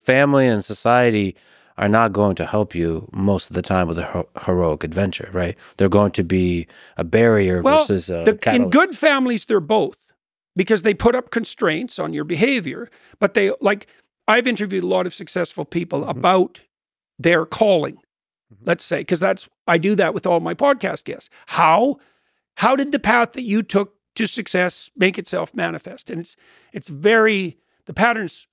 family and society are not going to help you most of the time with a heroic adventure, right? They're going to be a barrier versus a catalyst. In good families, they're both, because they put up constraints on your behavior. But they, like, I've interviewed a lot of successful people about their calling, let's say, because I do that with all my podcast guests. How did the path that you took to success make itself manifest? And the pattern's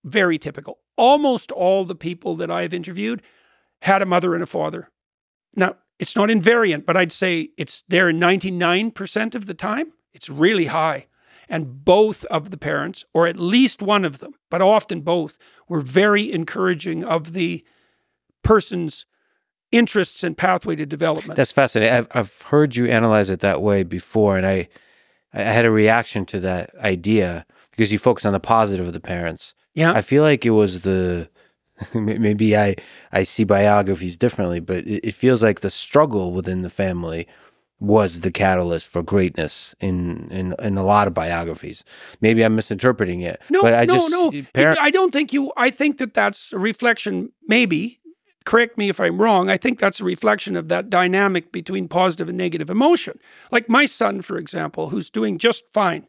very typical. Almost all the people that I've interviewed had a mother and a father. Now, it's not invariant, but I'd say it's there 99% of the time. It's really high. And both of the parents, or at least one of them, but often both, were very encouraging of the person's interests and pathway to development. That's fascinating. I've heard you analyze it that way before, and I had a reaction to that idea because you focus on the positive of the parents. Yeah. I feel like it was maybe I see biographies differently, but it feels like the struggle within the family was the catalyst for greatness in a lot of biographies. Maybe I'm misinterpreting it. No, but I don't think I think that that's a reflection, maybe, correct me if I'm wrong, I think that's a reflection of that dynamic between positive and negative emotion. Like my son, for example, who's doing just fine.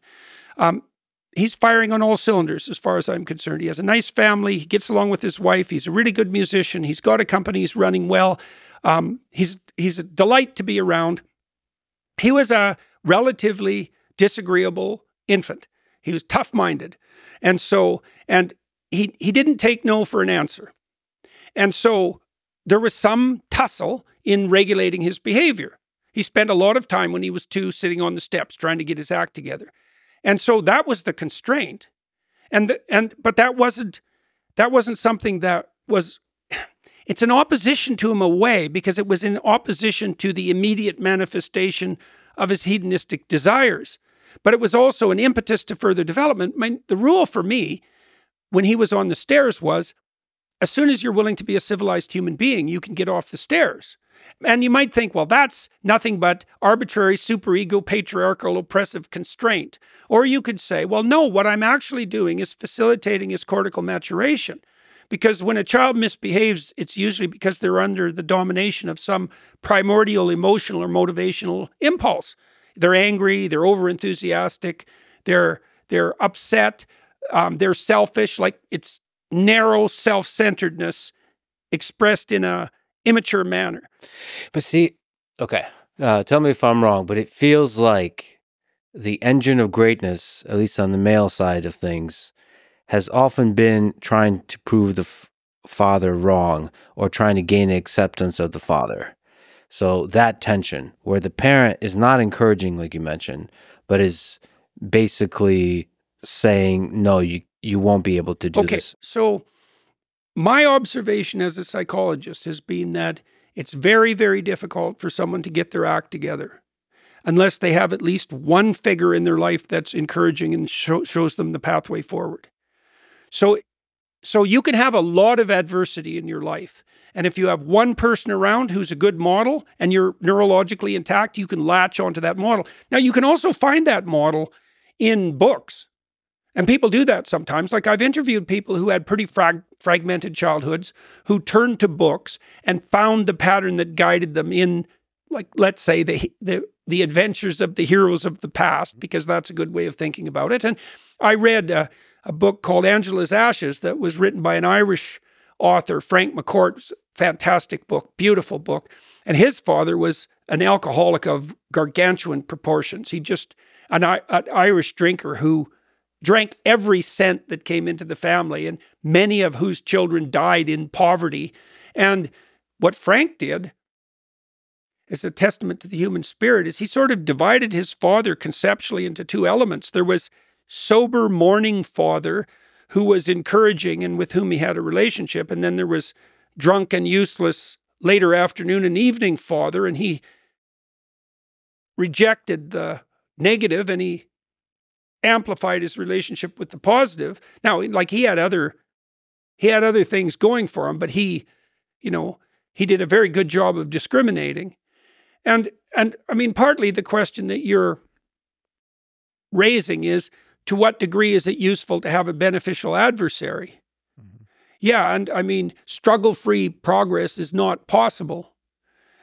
He's firing on all cylinders as far as I'm concerned. He has a nice family. He gets along with his wife. He's a really good musician. He's got a company. He's running well. He's a delight to be around. He was a relatively disagreeable infant. He was tough-minded. And he didn't take no for an answer. And so there was some tussle in regulating his behavior. He spent a lot of time when he was 2 sitting on the steps trying to get his act together. And so that was the constraint. But that wasn't something that was, it's an opposition to him away, because it was in opposition to the immediate manifestation of his hedonistic desires. But it was also an impetus to further development. The rule for me when he was on the stairs was, as soon as you're willing to be a civilized human being, you can get off the stairs. And you might think, well, that's nothing but arbitrary, superego, patriarchal, oppressive constraint. Or you could say, well, no, what I'm actually doing is facilitating his cortical maturation. Because when a child misbehaves, it's usually because they're under the domination of some primordial emotional or motivational impulse. They're angry, they're overenthusiastic, they're upset, they're selfish, like it's narrow self-centeredness expressed in a immature manner. But see, okay, tell me if I'm wrong, but it feels like the engine of greatness, at least on the male side of things, has often been trying to prove the father wrong or trying to gain the acceptance of the father. So that tension where the parent is not encouraging, like you mentioned, but is basically saying, no, you won't be able to do this. Okay, so my observation as a psychologist has been that it's very, very difficult for someone to get their act together unless they have at least one figure in their life that's encouraging and shows them the pathway forward. So you can have a lot of adversity in your life. And if you have one person around who's a good model and you're neurologically intact, you can latch onto that model. Now, you can also find that model in books. And people do that sometimes. Like I've interviewed people who had pretty fragmented childhoods who turned to books and found the pattern that guided them in, like, let's say, the adventures of the heroes of the past, because that's a good way of thinking about it. And I read a book called Angela's Ashes that was written by an Irish author, Frank McCourt. It's a fantastic book, beautiful book. And his father was an alcoholic of gargantuan proportions. He just, an Irish drinker who drank every cent that came into the family, and many of whose children died in poverty. And what Frank did, as a testament to the human spirit, is he sort of divided his father conceptually into 2 elements. There was sober morning father who was encouraging and with whom he had a relationship. And then there was drunk and useless later afternoon and evening father, and he rejected the negative and he amplified his relationship with the positive. Now, like he had other things going for him, but he did a very good job of discriminating. And I mean, partly the question that you're raising is, to what degree is it useful to have a beneficial adversary? Yeah, and I mean, struggle-free progress is not possible.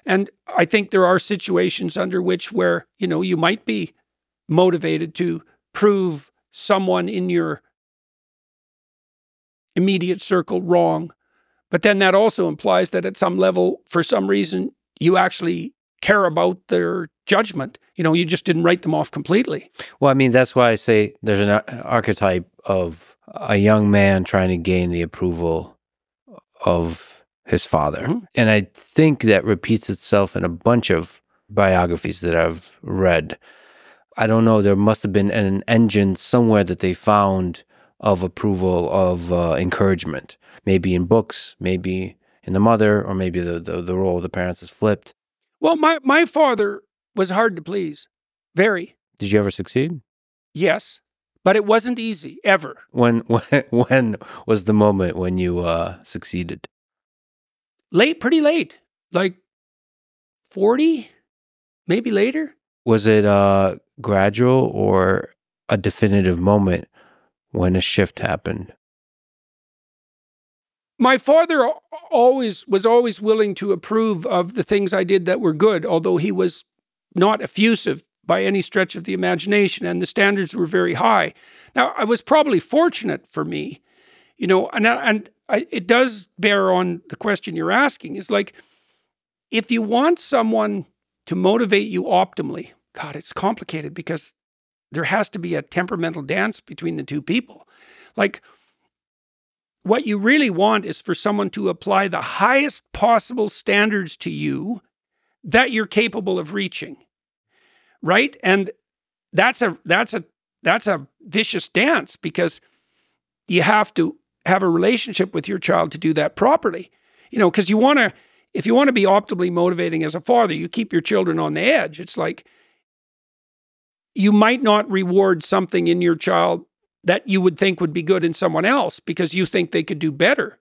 And I think there are situations under which where, you might be motivated to prove someone in your immediate circle wrong. But then that also implies that at some level, for some reason, you actually care about their judgment. You just didn't write them off completely. Well, I mean, that's why I say there's an archetype of a young man trying to gain the approval of his father. Mm-hmm. And I think that repeats itself in a bunch of biographies that I've read. I don't know, there must have been an engine somewhere that they found of approval, of encouragement. Maybe in books, maybe in the mother, or maybe the role of the parents is flipped. Well, my father was hard to please. Very. Did you ever succeed? Yes. But it wasn't easy, ever. When was the moment when you succeeded? Late, pretty late. Like 40, maybe later. Was it gradual or a definitive moment when a shift happened? My father was always willing to approve of the things I did that were good, although he was not effusive by any stretch of the imagination, and the standards were very high. Now, I was probably fortunate for me, it does bear on the question you're asking, is like, if you want someone to motivate you optimally, God, it's complicated because there has to be a temperamental dance between the two people. Like, what you really want is for someone to apply the highest possible standards to you that you're capable of reaching. Right? And that's a vicious dance, because you have to have a relationship with your child to do that properly. Because if you want to be optimally motivating as a father, you keep your children on the edge. It's like you might not reward something in your child that you would think would be good in someone else because you think they could do better.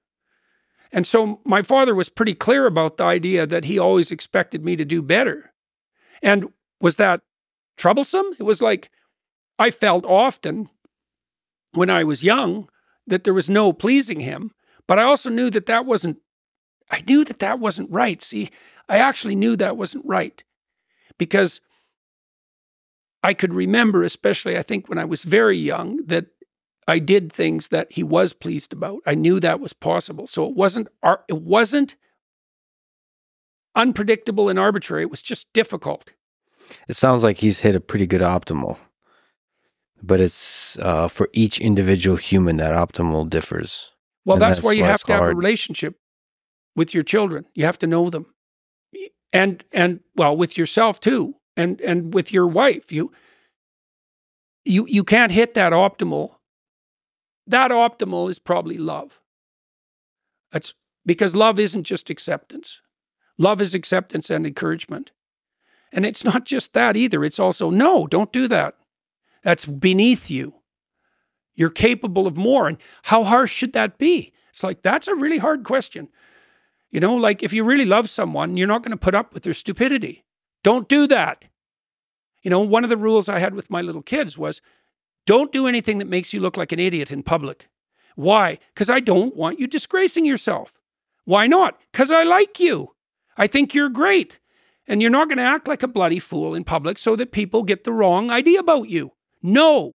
And so my father was pretty clear about the idea that he always expected me to do better. And was that troublesome? It was like, I felt often when I was young that there was no pleasing him, but I also knew that wasn't right. See, I actually knew that wasn't right, because I could remember, especially I think when I was very young, that I did things that he was pleased about. I knew that was possible. So it wasn't unpredictable and arbitrary. It was just difficult. It sounds like he's hit a pretty good optimal, but it's for each individual human that optimal differs. Well, that's why you have to have a relationship with your children. You have to know them, and well, with yourself too, and with your wife. You can't hit that optimal. That optimal is probably love. That's because love isn't just acceptance. Love is acceptance and encouragement. And it's not just that either. It's also, no, don't do that. That's beneath you. You're capable of more. And how harsh should that be? It's like, that's a really hard question. Like if you really love someone, you're not going to put up with their stupidity. Don't do that. One of the rules I had with my little kids was, don't do anything that makes you look like an idiot in public. Why? Because I don't want you disgracing yourself. Why not? Because I like you. I think you're great. And you're not going to act like a bloody fool in public so that people get the wrong idea about you. No.